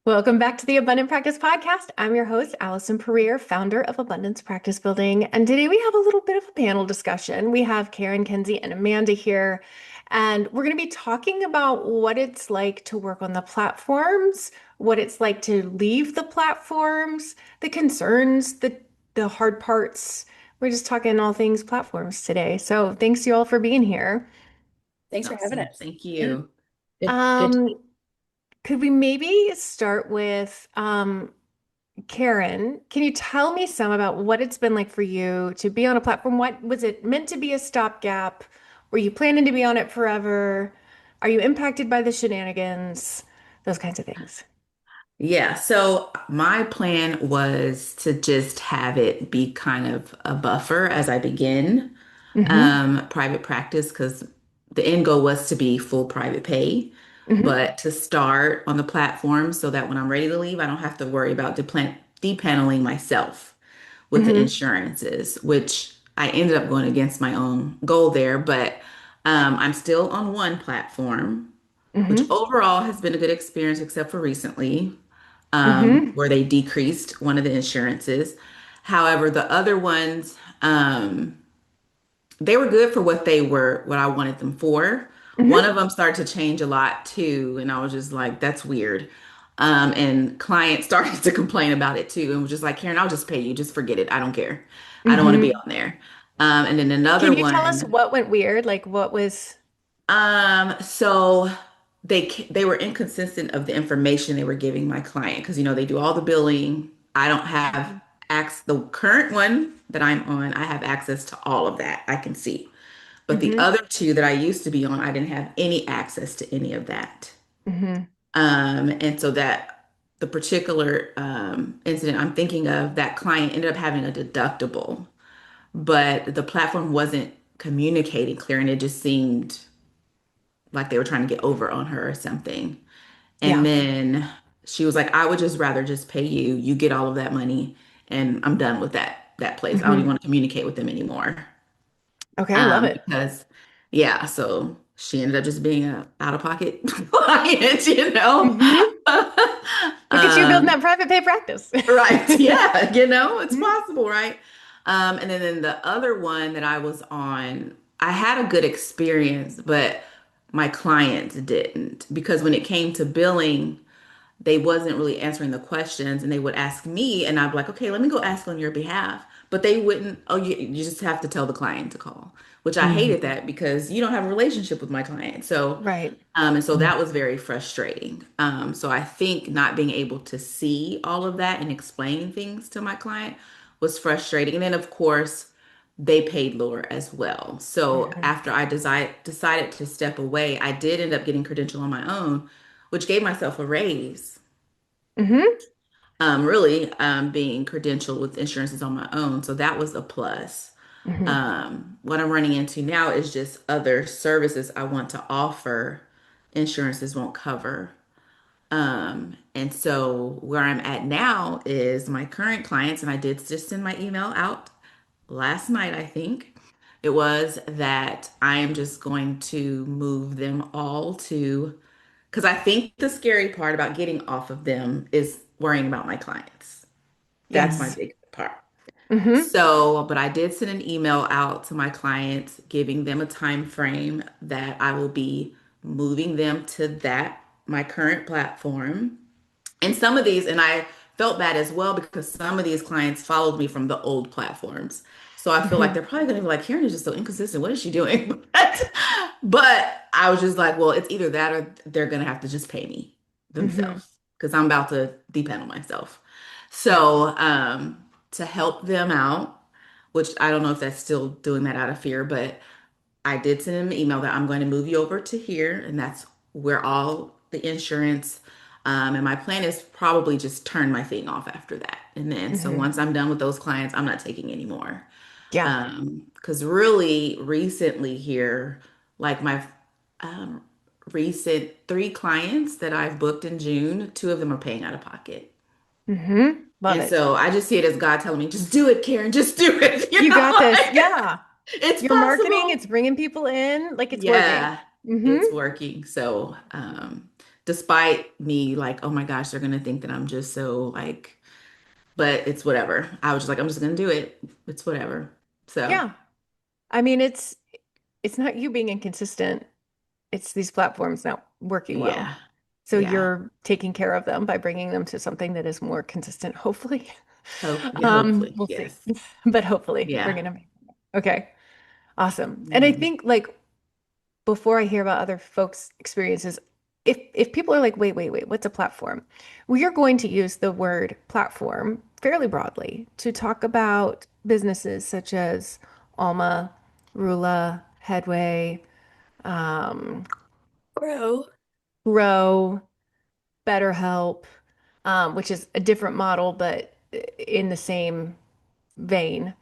Welcome back to the Abundant Practice Podcast. I'm your host, Allison Pereira, founder of Abundance Practice Building. And today we have a little bit of a panel discussion. We have Karen, Kenzie, and Amanda here. And we're going to be talking about what it's like to work on the platforms, what it's like to leave the platforms, the concerns, the hard parts. We're just talking all things platforms today. So thanks you all for being here. Thanks for having Awesome. us. Thank Yeah. you. Good. Um, could we maybe start with Karen, can you tell me some about what it's been like for you to be on a platform? What was it meant to be a stopgap? Were you planning to be on it forever? Are you impacted by the shenanigans? Those kinds of things. Yeah, so my plan was to just have it be kind of a buffer as I begin Mm-hmm. private practice because the end goal was to be full private pay, Mm-hmm. but to start on the platform so that when I'm ready to leave, I don't have to worry about depaneling myself with the Mm-hmm. insurances, which I ended up going against my own goal there, but I'm still on one platform, which Mm-hmm. overall has been a good experience, except for recently, Mm-hmm. where they decreased one of the insurances. However, the other ones, they were good for what they were, what I wanted them for. One Mm-hmm. of them started to change a lot too, and I was just like, that's weird. And clients started to complain about it too, and was just like, Karen, I'll just pay you. Just forget it. I don't care. I don't want to be Mm-hmm. on there. And then another Can you tell us one. what went weird? Like what was? So they were inconsistent of the information they were giving my client because they do all the billing. I don't have access. The current one that I'm on, I have access to all of that. I can see. But the Mm-hmm. other two that I used to be on, I didn't have any access to any of that. Mm-hmm. And so that the particular incident I'm thinking of, that client ended up having a deductible, but the platform wasn't communicating clear, and it just seemed like they were trying to get over on her or something. And Yeah. then she was like, I would just rather just pay you. You get all of that money, and I'm done with that place. I don't even Mm-hmm. want to communicate with them anymore. Okay, I love it. Because yeah, so she ended up just being a out-of-pocket client. Mm-hmm. Look at you building Um, that private pay practice. right. Yeah, it's Mhm. possible, right? And then the other one that I was on, I had a good experience, but my clients didn't because when it came to billing, they wasn't really answering the questions and they would ask me and I'd be like, okay, let me go ask on your behalf. But they wouldn't, oh, you just have to tell the client to call, which I hated Mhm. that because you don't have a relationship with my client. So, Right. and so that was very frustrating. So I think not being able to see all of that and explain things to my client was frustrating. And then of course, they paid lower as well. So Mhm. after I decided to step away, I did end up getting credential on my own, which gave myself a raise. Mhm. Really, being credentialed with insurances on my own. So that was a plus. Mhm. What I'm running into now is just other services I want to offer, insurances won't cover. And so where I'm at now is my current clients, and I did just send my email out last night, I think. It was that I am just going to move them all to, because I think the scary part about getting off of them is worrying about my clients. That's my Yes. big part. Mhm. So, but I did send an email out to my clients giving them a time frame that I will be moving them to my current platform. And some of these, and I felt bad as well because some of these clients followed me from the old platforms. So I feel like Mhm. they're probably going to be like, Karen is just so inconsistent. What is she doing? But I was just like, well, it's either that or they're going to have to just pay me Mhm. themselves because I'm about to depend on myself. Yeah. So to help them out, which I don't know if that's still doing that out of fear, but I did send them an email that I'm going to move you over to here, and that's where all the insurance. And my plan is probably just turn my thing off after that. And then, so Mhm. once I'm done with those clients, I'm not taking any more. Yeah. Because really recently here, like my um, recent three clients that I've booked in June, two of them are paying out of pocket. Mhm. Love And it. so I just see it as God telling me, just do it, Karen, just do it. You got this. Like, Yeah. it's Your marketing, possible. it's bringing people in, like it's working. Yeah, it's Mhm. working. So, despite me like, oh my gosh, they're gonna think that I'm just so like, but it's whatever. I was just like, I'm just gonna do it. It's whatever. So Yeah. I mean, it's not you being inconsistent. It's these platforms not working well. yeah, So yeah. you're taking care of them by bringing them to something that is more consistent, hopefully. Hope, yeah, hopefully, We'll see. yes, But hopefully we're yeah. gonna make it. Okay. Awesome. And I Mhm. think like before I hear about other folks' experiences, if people are like, wait, what's a platform? We are going to use the word platform fairly broadly to talk about businesses such as Alma, Rula, Headway, um, Grow. Grow, BetterHelp, which is a different model, but in the same vein.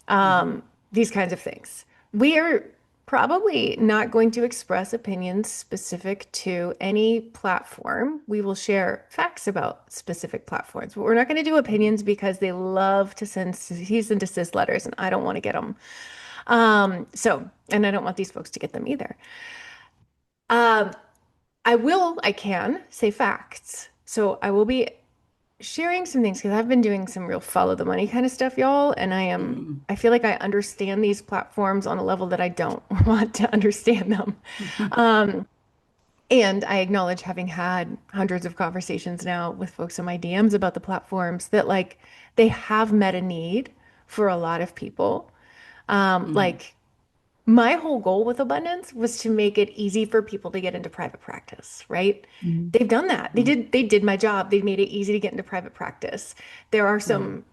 Mhm. These kinds of things. We are probably not going to express opinions specific to any platform. We will share facts about specific platforms, but we're not going to do opinions because they love to send cease and desist letters, and I don't want to get them. And I don't want these folks to get them either. Um, I can say facts. So I will be sharing some things because I've been doing some real follow the money kind of stuff, y'all. Mhm. I feel like I understand these platforms on a level that I don't want to understand them. Um, and I acknowledge having had hundreds of conversations now with folks in my DMs about the platforms that like they have met a need for a lot of people. Mhm. Like my whole goal with abundance was to make it easy for people to get into private practice, right? Mhm. They've done that. Mhm. They did my job. They made it easy to get into private practice. There are Mhm. some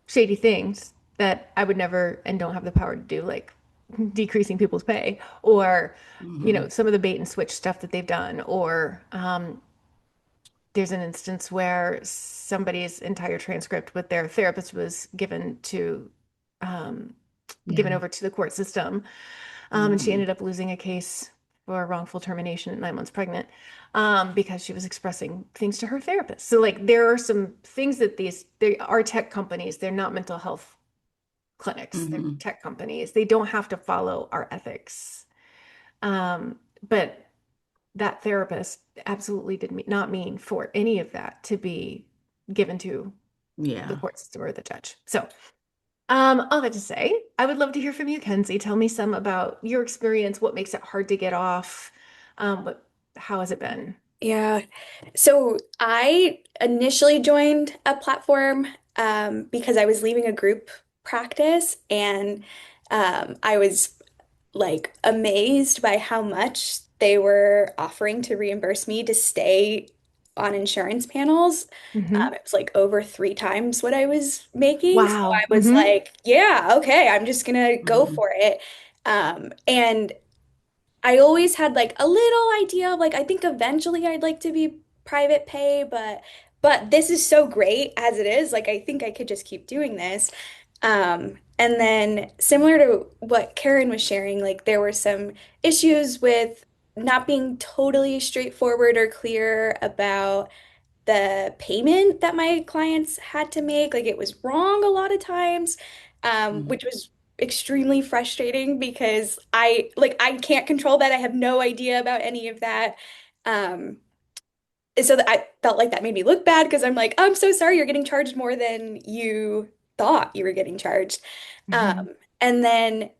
shady things that I would never and don't have the power to do, like decreasing people's pay or, Mhm. some of the bait and switch stuff that they've done. Or there's an instance where somebody's entire transcript with their therapist was um, given Yeah. over to the court system. And she Mhm. ended up losing a case for wrongful termination at 9 months pregnant because she was expressing things to her therapist. So, like, there are some things that they are tech companies. They're not mental health clinics. They're Mhm. tech companies. They don't have to follow our ethics. But that therapist absolutely did not mean for any of that to be given to the Yeah. court system or the judge. So, all that to say, I would love to hear from you, Kenzie. Tell me some about your experience, what makes it hard to get off, how has it been? Yeah. So I initially joined a platform because I was leaving a group practice and I was like amazed by how much they were offering to reimburse me to stay on insurance panels. Hmm. It was like over 3 times what I was making. So I Wow. was Hmm. like, yeah, okay, I'm just gonna go Mhm. for it. And I always had like a little idea of like I think eventually I'd like to be private pay, but this is so great as it is. Like I think I could just keep doing this. And then similar to what Karen was sharing, like there were some issues with not being totally straightforward or clear about the payment that my clients had to make. Like it was wrong a lot of times, Mhm. which was extremely frustrating because I can't control that. I have no idea about any of that. Um, and so that I felt like that made me look bad because I'm like, I'm so sorry, you're getting charged more than you thought you were getting charged. Hmm. And then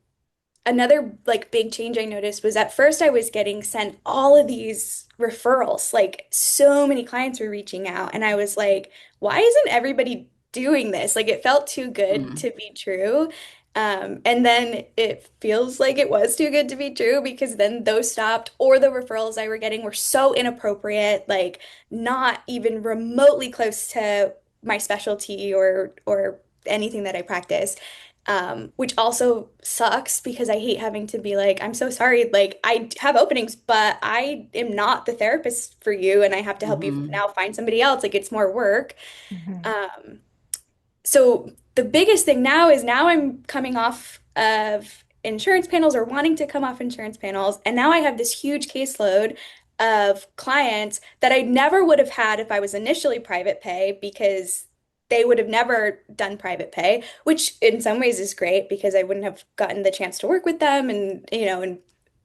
another like big change I noticed was at first I was getting sent all of these referrals. Like so many clients were reaching out and I was like, why isn't everybody doing this? Like it felt too good Mhm. to be true. And then it feels like it was too good to be true because then those stopped, or the referrals I were getting were so inappropriate, like not even remotely close to my specialty or anything that I practice. Which also sucks because I hate having to be like, I'm so sorry, like I have openings, but I am not the therapist for you, and I have to help you Mhm. now find somebody else. Like it's more work. Hmm. Um, so the biggest thing now is now I'm coming off of insurance panels or wanting to come off insurance panels, and now I have this huge caseload of clients that I never would have had if I was initially private pay because they would have never done private pay, which in some ways is great because I wouldn't have gotten the chance to work with them and and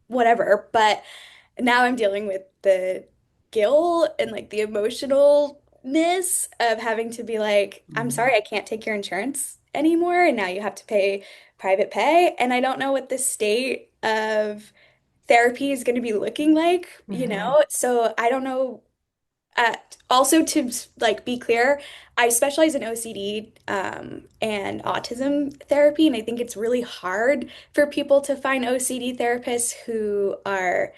whatever. But now I'm dealing with the guilt and like the emotionalness of having to be like, I'm Mhm. sorry, I can't take your insurance anymore, and now you have to pay private pay. And I don't know what the state of therapy is going to be looking like, Hmm. So I don't know. Also, to like be clear, I specialize in OCD and autism therapy, and I think it's really hard for people to find OCD therapists who are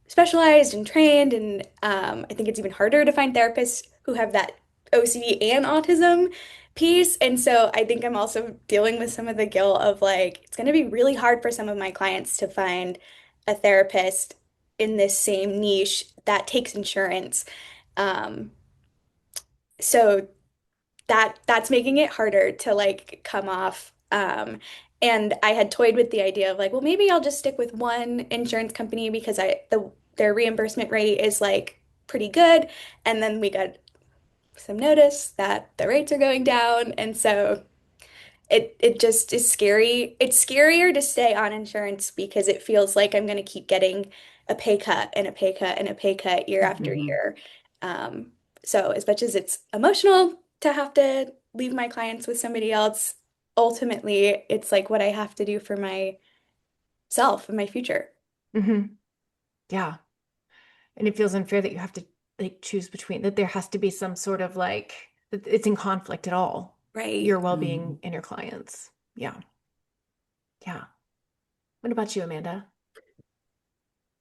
specialized and trained, and I think it's even harder to find therapists who have that OCD and autism piece. And so I think I'm also dealing with some of the guilt of like it's going to be really hard for some of my clients to find a therapist in this same niche that takes insurance. Um, so that's making it harder to like come off. And I had toyed with the idea of like, well, maybe I'll just stick with one insurance company because their reimbursement rate is like pretty good. And then we got some notice that the rates are going down. And so it just is scary. It's scarier to stay on insurance because it feels like I'm going to keep getting a pay cut and a pay cut and a pay cut year after Mhm. year. Um, so as much as it's emotional to have to leave my clients with somebody else, ultimately it's like what I have to do for myself and my future. Hmm. Yeah. And it feels unfair that you have to like choose between that there has to be some sort of like that it's in conflict at all, Right. your well-being Mhm. and your clients. Yeah. Yeah. What about you, Amanda?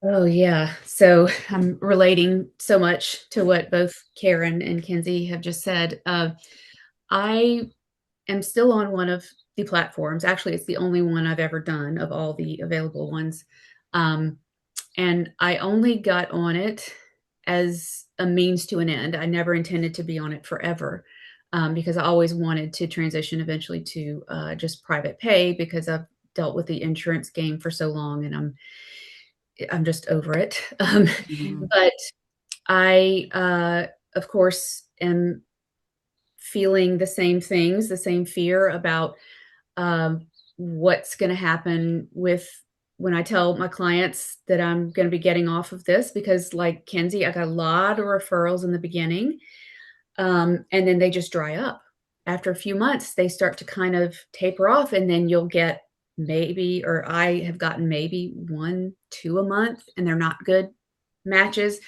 Oh, yeah. So I'm relating so much to what both Karen and Kenzie have just said. I am still on one of the platforms. Actually, it's the only one I've ever done of all the available ones. Um, and I only got on it as a means to an end. I never intended to be on it forever, because I always wanted to transition eventually to just private pay because I've dealt with the insurance game for so long and I'm just over it. Mhm. But I, of course, am feeling the same things, the same fear about what's going to happen with when I tell my clients that I'm going to be getting off of this, because, like Kenzie, I got a lot of referrals in the beginning, and then they just dry up. After a few months, they start to kind of taper off, and then you'll get maybe, or I have gotten maybe one, two a month, and they're not good matches,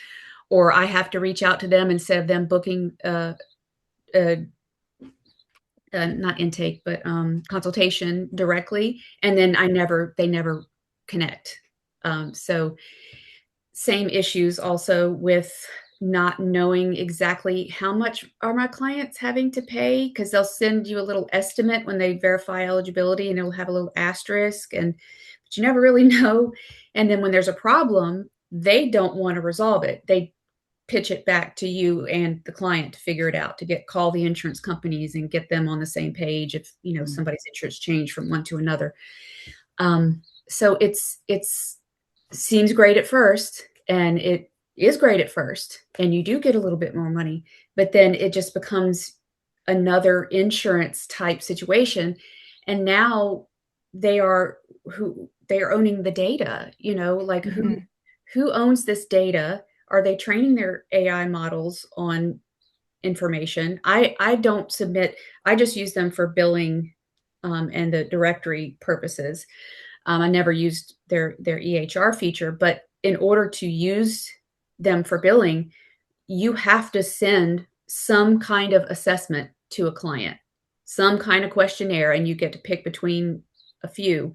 or I have to reach out to them instead of them booking uh, not intake, but consultation directly, and then they never connect. So same issues also with not knowing exactly how much are my clients having to pay, because they'll send you a little estimate when they verify eligibility and it'll have a little asterisk, and but you never really know. And then when there's a problem, they don't want to resolve it. They pitch it back to you and the client to figure it out, to call the insurance companies and get them on the same page if Mhm. somebody's insurance changed from one to another. So it's seems great at first, and it is great at first, and you do get a little bit more money, but then it just becomes another insurance type situation, and now they are they are owning the data, like Hmm. who owns this data? Are they training their AI models on information? I don't submit. I just use them for billing, and the directory purposes. I never used their EHR feature, but in order to use them for billing, you have to send some kind of assessment to a client, some kind of questionnaire, and you get to pick between a few.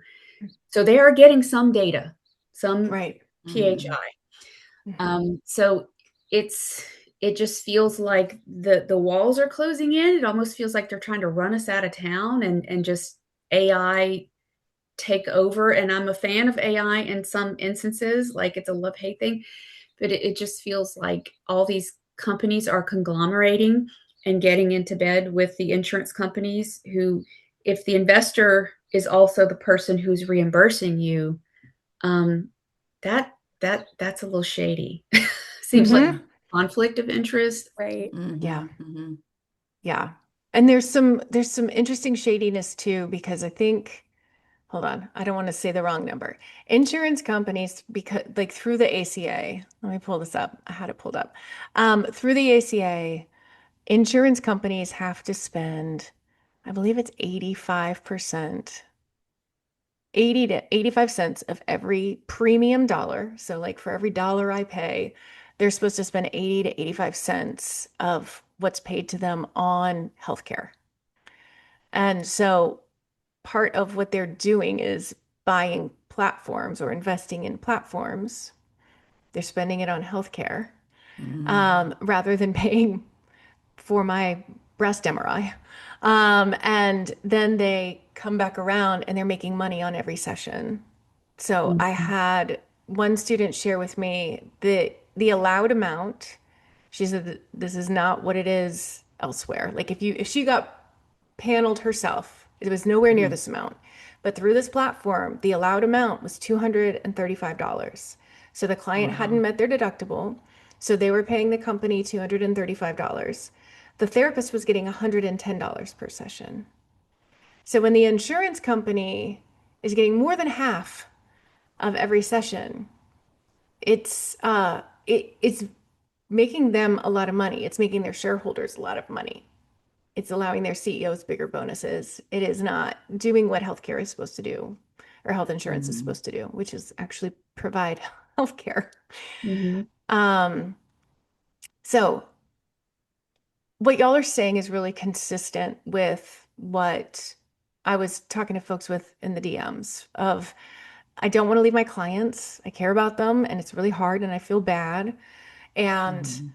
So they are getting some data, some Right. Mhm. PHI. Hmm. So it's it just feels like the walls are closing in. It almost feels like they're trying to run us out of town and just AI take over. And I'm a fan of AI in some instances, like it's a love-hate thing, but it just feels like all these companies are conglomerating and getting into bed with the insurance companies who, if the investor is also the person who's reimbursing you, um, that that's a little shady. Seems like Hmm. Mhm. conflict of interest. Right. Yeah. Mhm. Mhm. Yeah. And there's some interesting shadiness too, because I think hold on, I don't want to say the wrong number. Insurance companies, because like through the ACA, let me pull this up. I had it pulled up. Through the ACA, insurance companies have to spend, I believe it's 85%, 80 to 85 cents of every premium dollar. So like for every dollar I pay, they're supposed to spend 80 to 85 cents of what's paid to them on healthcare. And so part of what they're doing is buying platforms or investing in platforms. They're spending it on healthcare Mm, rather than paying for my breast MRI. And then they come back around and they're making money on every session. So I Mhm. had one student share with me the allowed amount. She said that this is not what it is elsewhere. Like if she got paneled herself, it was nowhere near mm, this amount. But through this platform, the allowed amount was $235. So the client hadn't wow. met their deductible. So they were paying the company $235. The therapist was getting $110 per session. So when the insurance company is getting more than half of every session, it's making them a lot of money. It's making their shareholders a lot of money. It's allowing their CEOs bigger bonuses. It is not doing what healthcare is supposed to do, or health insurance is Mm, supposed to do, which is actually provide healthcare. Mhm. Um, so what y'all are saying is really consistent with what I was talking to folks with in the DMs of I don't want to leave my clients. I care about them and it's really hard and I feel bad. And mm,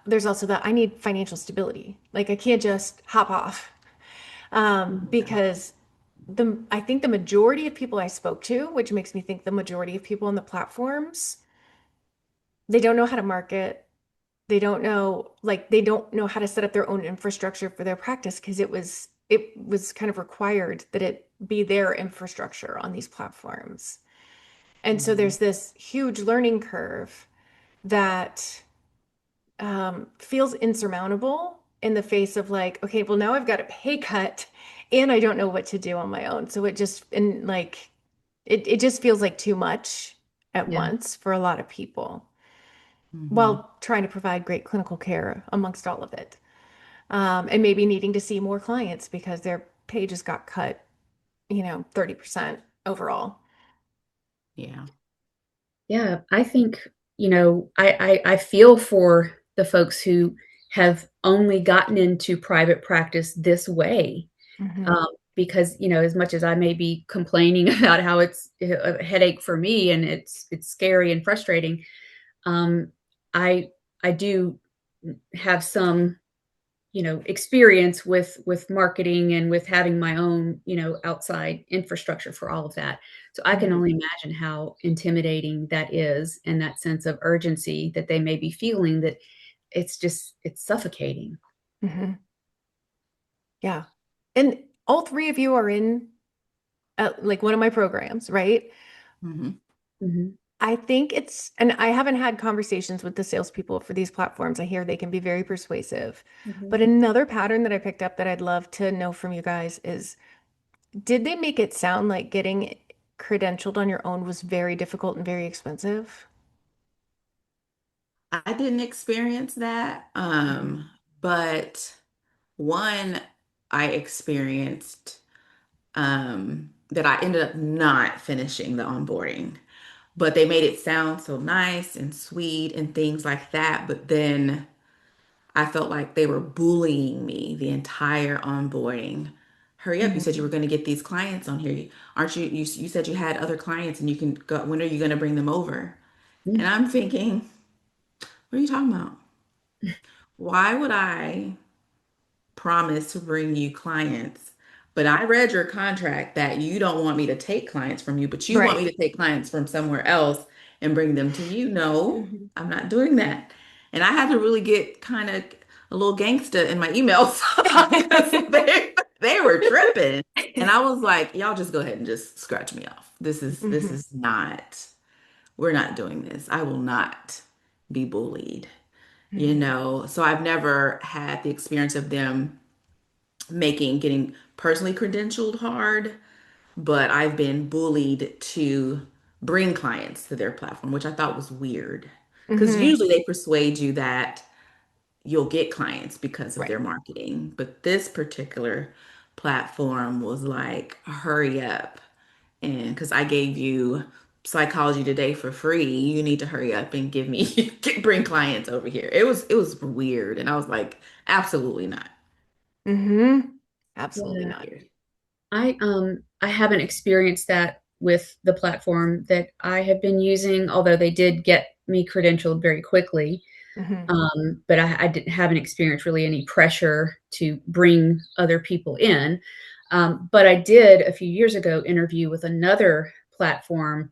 there's also that I need financial stability. Like I can't just hop off Mhm. because I think the majority of people I spoke to, which makes me think the majority of people on the platforms, they don't know how to market. They don't know how to set up their own infrastructure for their practice because it was kind of required that it be their infrastructure on these platforms. And so mm, there's this huge learning curve that feels insurmountable in the face of like, okay, well, now I've got a pay cut and I don't know what to do on my own. So it just feels like too much at Yeah. once for a lot of people mhm. while trying to provide great clinical care amongst all of it. And maybe needing to see more clients because their pay just got cut, 30% overall. Yeah. Yeah, I think, I feel for the folks who have only gotten into private practice this way. Hmm. Um, because, as much as I may be complaining about how it's a headache for me and it's scary and frustrating, um, I I do have some, experience with marketing and with having my own, outside infrastructure for all of that. So I can Hmm. only imagine how intimidating that is and that sense of urgency that they may be feeling that it's suffocating. Hmm. Yeah. And all three of you are in like one of my programs, right? Mhm. Mhm. I think and I haven't had conversations with the salespeople for these platforms. I hear they can be very persuasive. Mhm. But another pattern that I picked up that I'd love to know from you guys is, did they make it sound like getting credentialed on your own was very difficult and very expensive? I didn't experience that. Mhm. But one I experienced that I ended up not finishing the onboarding. But they made it sound so nice and sweet and things like that. But then I felt like they were bullying me the entire onboarding. Hurry up. You said you were Mhm. going to get these clients on here. Aren't you said you had other clients and you can go, when are you going to bring them over? And Mm. I'm thinking, what are you talking about? Why would I promise to bring you clients, but I read your contract that you don't want me to take clients from you, but you want me Right. to take clients from somewhere else and bring them to you. No, Mhm. I'm not doing that. And I had to really get kind of a little gangsta in my emails because they were tripping. And I was like, y'all just go ahead and just scratch me off. This Mhm. is not, we're not doing this. I will not be bullied, Mhm. So I've never had the experience of them making getting personally credentialed hard. but I've been bullied to bring clients to their platform, which I thought was weird. Because Hmm. usually they persuade you that you'll get clients because of Right. their marketing. But this particular platform was like, hurry up. And because I gave you Psychology Today for free, you need to hurry up and give me bring clients over here. It was weird. And I was like, absolutely not. Hmm. Absolutely Yeah. not. Weird. I haven't experienced that with the platform that I have been using, although they did get me credentialed very quickly. Hmm. But I haven't experienced really any pressure to bring other people in. But I did a few years ago interview with another platform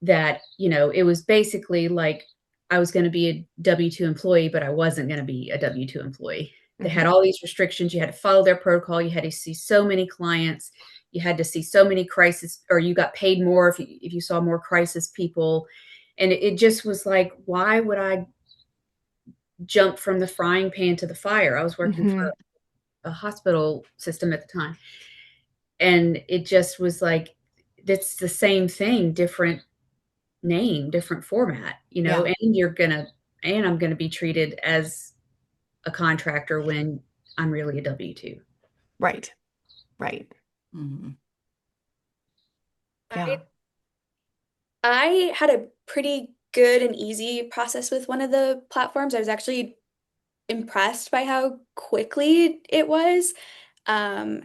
that, it was basically like I was going to be a W-2 employee, but I wasn't going to be a W-2 employee. They had Hmm. all these restrictions. You had to follow their protocol. You had to see so many clients. You had to see so many crisis, or you got paid more if you saw more crisis people. And it just was like, why would I jump from the frying pan to the fire? I was working for Hmm. a hospital system at the time. And it just was like, it's the same thing, different name, different format, Yeah. and I'm gonna be treated as a contractor when I'm really a W-2. Right. Right. Mhm. I Yeah. I had a pretty good and easy process with one of the platforms. I was actually impressed by how quickly it was. Um,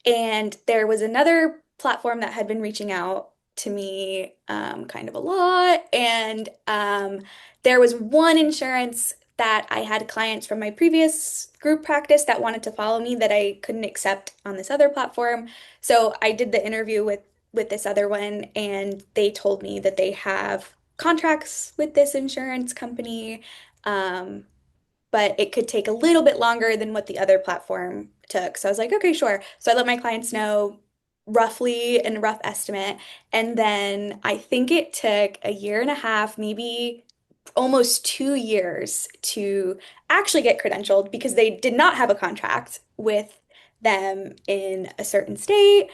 And there was another platform that had been reaching out to me kind of a lot. And there was one insurance that I had clients from my previous group practice that wanted to follow me that I couldn't accept on this other platform. So I did the interview with this other one, and they told me that they have contracts with this insurance company. Um, but it could take a little bit longer than what the other platform took. So I was like, okay, sure. So I let my clients know roughly and rough estimate. And then I think it took a year and a half, maybe almost 2 years to actually get credentialed because they did not have a contract with them in a certain state.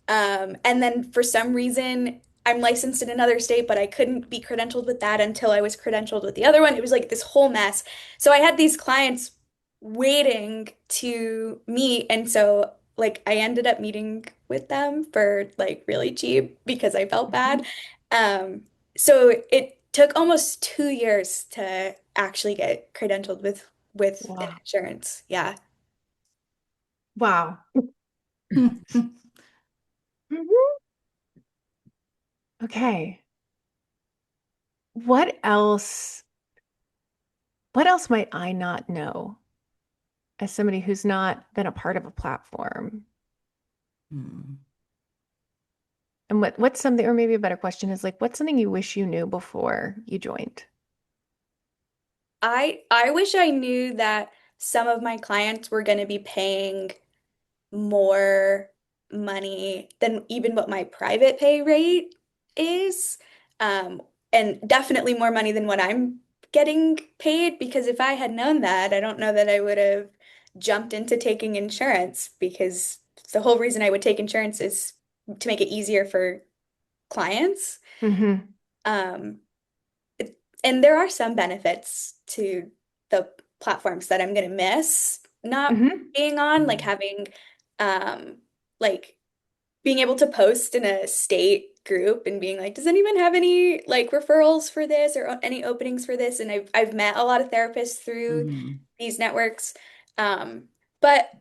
And then for some reason, I'm licensed in another state, but I couldn't be credentialed with that until I was credentialed with the other one. It was like this whole mess. So I had these clients waiting to meet. And so, like, I ended up meeting with them for like really cheap because I felt bad. Hmm. Um, so it took almost 2 years to actually get credentialed with an Wow. insurance. Yeah. Wow. Mhm. Okay. What else? What else might I not know as somebody who's not been a part of a platform? Hmm. And what's something, or maybe a better question is like, what's something you wish you knew before you joined? I wish I knew that some of my clients were going to be paying more money than even what my private pay rate is. Um, and definitely more money than what I'm getting paid, because if I had known that, I don't know that I would have jumped into taking insurance, because the whole reason I would take insurance is to make it easier for clients. Hmm. Um, and there are some benefits to the platforms that I'm going to miss not Hmm. being on, like having um like being able to post in a state group and being like, does anyone have any like referrals for this or any openings for this? And I've met a lot of therapists through Mhm. these networks. But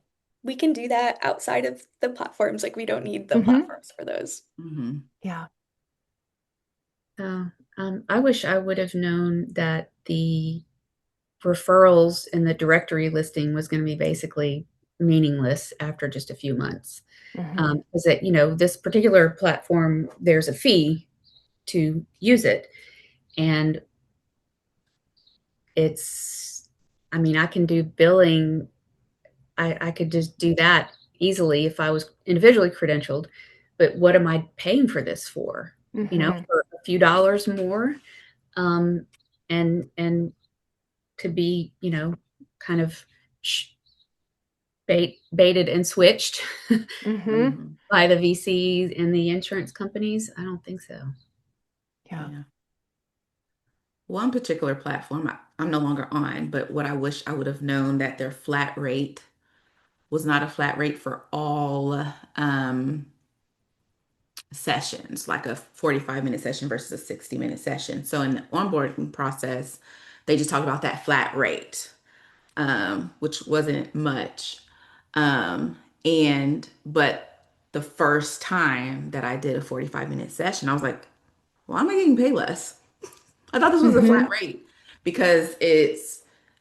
we can do that outside of the platforms. Like, we don't need the Hmm. platforms for those. Mhm. Yeah. Uh, I wish I would have known that the referrals in the directory listing was going to be basically meaningless after just a few months. Hmm. Is that, this particular platform, there's a fee to use it. And it's, I mean, I can do billing. I could just do that easily if I was individually credentialed. But what am I paying for this for? Hmm. For a few dollars more, um, and to be, kind of sh- baited and switched Mm-hmm. Mhm. by the VCs and the insurance companies? I don't think so. Yeah. Yeah. One particular platform I'm no longer on, but what I wish I would have known that their flat rate was not a flat rate for all sessions, like a 45-minute session versus a 60-minute session. So in the onboarding process, they just talked about that flat rate, which wasn't much. But the first time that I did a 45-minute session, I was like, why am I getting paid less? I thought this was a flat Mm-hmm. rate because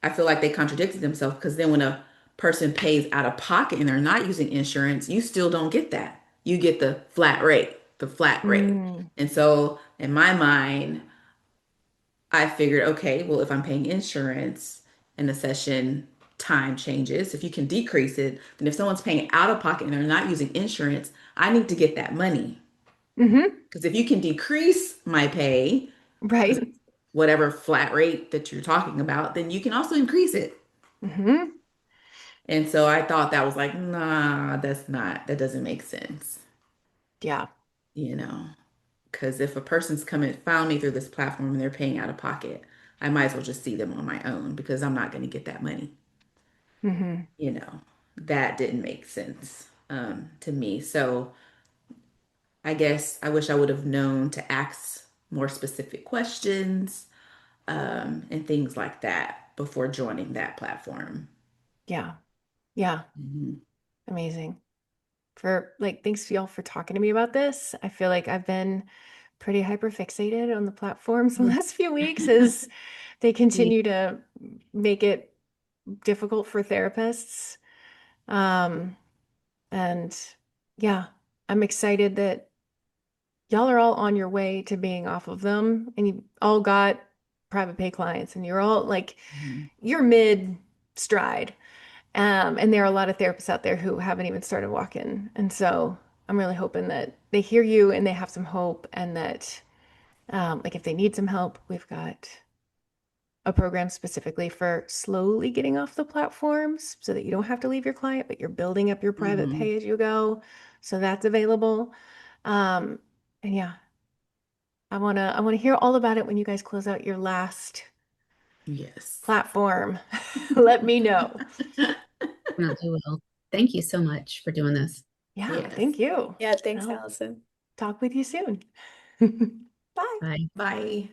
I feel like they contradicted themselves because then when a person pays out of pocket and they're not using insurance, you still don't get that. You get the flat rate, the flat rate. Mm. And so in my mind, I figured, okay, well, if I'm paying insurance and the session time changes, if you can decrease it, then if someone's paying out of pocket and they're not using insurance, I need to get that money. Mm-hmm. Because if you can decrease my pay, because Right. whatever flat rate that you're talking about, then you can also increase it. Mm-hmm. And so I thought that was like, nah, that doesn't make sense, Yeah. you know? Because if a person's coming, found me through this platform and they're paying out of pocket, I might as well just see them on my own because I'm not going to get that money. Mm-hmm. You know, that didn't make sense to me. So I guess I wish I would have known to ask more specific questions and things like that before joining that platform. Yeah. Yeah. Mhm. Amazing. Thanks y'all for talking to me about this. I feel like I've been pretty hyper fixated on the platforms the last few weeks as they Me. continue to make it difficult for therapists. Um, and yeah, I'm excited that y'all are all on your way to being off of them and you all got private pay clients and you're all like, Mhm. you're mid stride. And there are a lot of therapists out there who haven't even started walking. And so I'm really hoping that they hear you and they have some hope and that, like, if they need some help, we've got a program specifically for slowly getting off the platforms so that you don't have to leave your client, but you're building up your private Mhm. pay as you go. So that's available. Um, and yeah, I wanna hear all about it when you guys close out your last Yes. platform. Let me know. Definitely will. Thank you so much for doing this. Yeah, Yes. thank you. Yeah, thanks, I'll Allison. talk with you soon. Bye. Bye. Bye.